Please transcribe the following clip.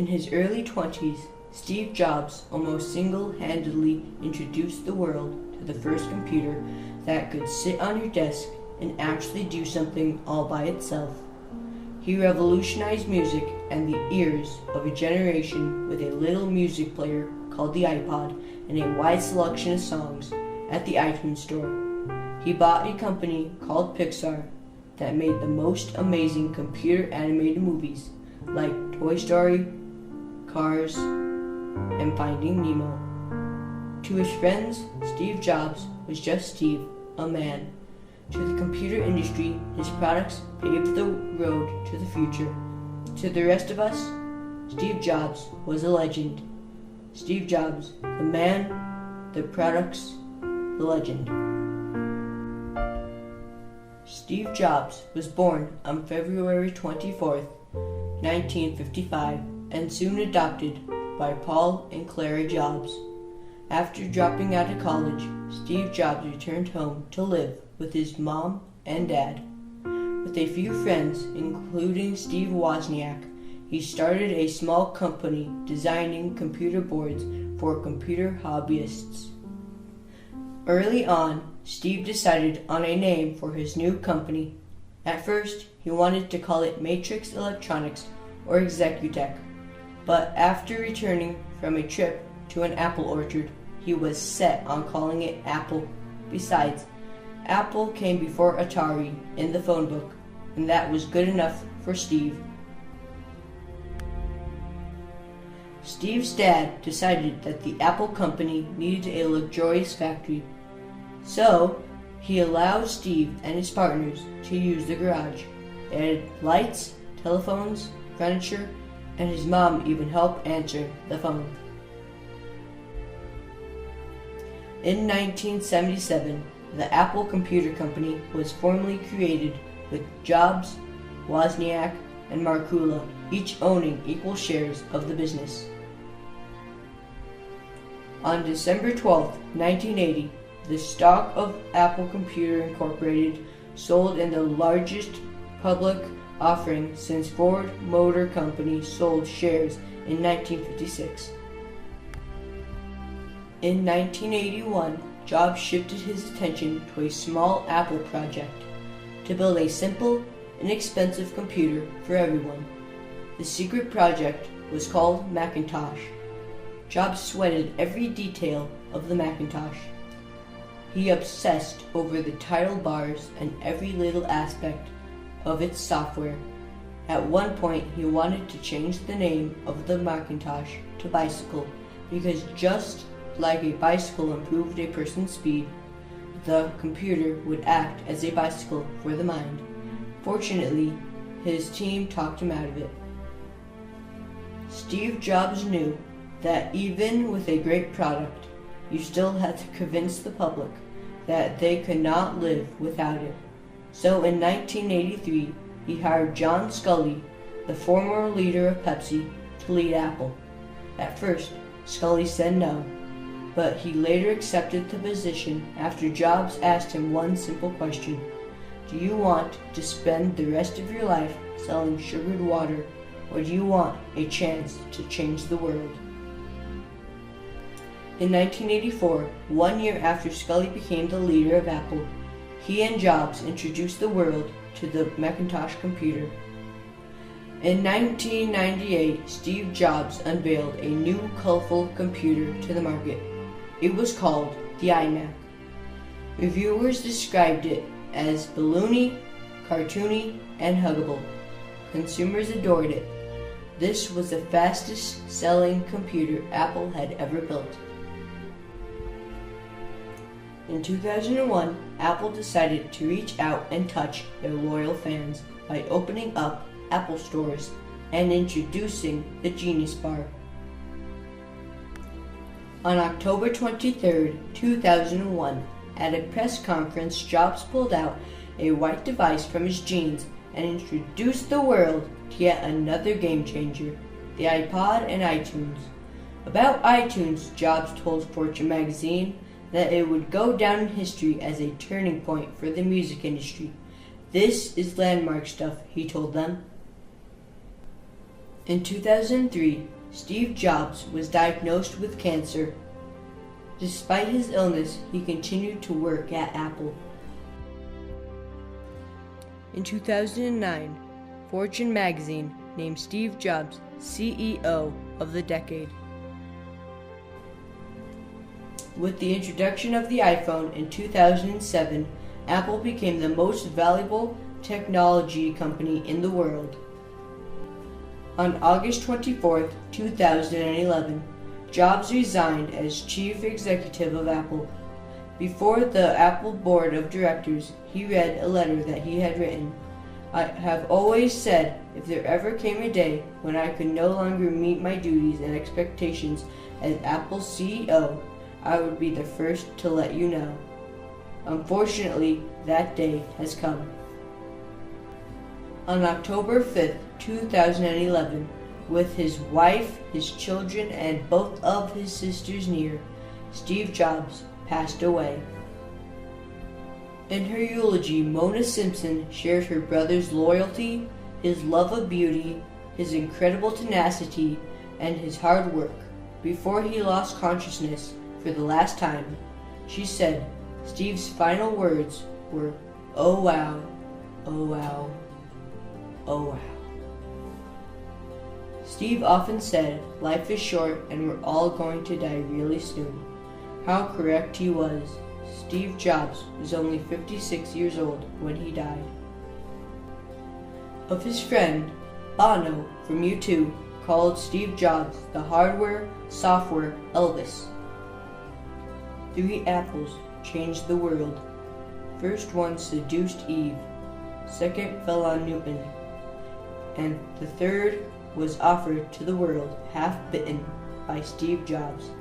his early 20s, Steve Jobs almost single-handedly introduced the world to the first computer that could sit on your desk and actually do something all by itself. He revolutionized music and the ears of a generation with a little music player called the iPod and a wide selection of songs at the iTunes Store. He bought a company called Pixar that made the most amazing computer animated movies like Toy Story, Cars, and Finding Nemo. To his friends, Steve Jobs was just Steve, a man. To the computer industry, his products paved the road to the future. To the rest of us, Steve Jobs was a legend. Steve Jobs, the man, the products, the legend. Steve Jobs was born on February 24th, 1955, and soon adopted by Paul and Clara Jobs. After dropping out of college, Steve Jobs returned home to live with his mom and dad. With a few friends, including Steve Wozniak, he started a small company designing computer boards for computer hobbyists. Early on, Steve decided on a name for his new company. At first, he wanted to call it Matrix Electronics or Executech, but after returning from a trip to an apple orchard, he was set on calling it Apple. Besides, Apple came before Atari in the phone book, and that was good enough for Steve. Steve's dad decided that the Apple company needed a luxurious factory, so he allowed Steve and his partners to use the garage. They had lights, telephones, furniture, and his mom even helped answer the phone. In 1977, the Apple Computer Company was formally created with Jobs, Wozniak, and Markkula each owning equal shares of the business. On December 12, 1980, the stock of Apple Computer Incorporated sold in the largest public offering since Ford Motor Company sold shares in 1956. In 1981, Jobs shifted his attention to a small Apple project to build a simple, inexpensive computer for everyone. The secret project was called Macintosh. Jobs sweated every detail of the Macintosh. He obsessed over the title bars and every little aspect of its software. At one point, he wanted to change the name of the Macintosh to Bicycle because just like a bicycle improved a person's speed, the computer would act as a bicycle for the mind. Fortunately, his team talked him out of it. Steve Jobs knew that even with a great product, you still had to convince the public that they could not live without it. So in 1983, he hired John Sculley, the former leader of Pepsi, to lead Apple. At first, Sculley said no, but he later accepted the position after Jobs asked him one simple question: do you want to spend the rest of your life selling sugared water, or do you want a chance to change the world? In 1984, 1 year after Sculley became the leader of Apple, he and Jobs introduced the world to the Macintosh computer. In 1998, Steve Jobs unveiled a new colorful computer to the market. It was called the iMac. Reviewers described it as balloony, cartoony, and huggable. Consumers adored it. This was the fastest selling computer Apple had ever built. In 2001, Apple decided to reach out and touch their loyal fans by opening up Apple stores and introducing the Genius Bar. On October 23, 2001, at a press conference, Jobs pulled out a white device from his jeans and introduced the world to yet another game changer, the iPod and iTunes. About iTunes, Jobs told Fortune magazine that it would go down in history as a turning point for the music industry. This is landmark stuff, he told them. In 2003, Steve Jobs was diagnosed with cancer. Despite his illness, he continued to work at Apple. In 2009, Fortune magazine named Steve Jobs CEO of the decade. With the introduction of the iPhone in 2007, Apple became the most valuable technology company in the world. On August 24, 2011, Jobs resigned as chief executive of Apple. Before the Apple board of directors, he read a letter that he had written. "I have always said if there ever came a day when I could no longer meet my duties and expectations as Apple's CEO, I would be the first to let you know. Unfortunately, that day has come." On October 5, 2011, with his wife, his children, and both of his sisters near, Steve Jobs passed away. In her eulogy, Mona Simpson shared her brother's loyalty, his love of beauty, his incredible tenacity, and his hard work. Before he lost consciousness for the last time, she said Steve's final words were, "Oh wow, oh wow, oh wow." Steve often said, "Life is short and we're all going to die really soon." How correct he was. Steve Jobs was only 56 years old when he died. Of his friend, Bono from U2 called Steve Jobs the hardware, software Elvis. 3 apples changed the world. First one seduced Eve, second fell on Newton, and the third was offered to the world half bitten by Steve Jobs.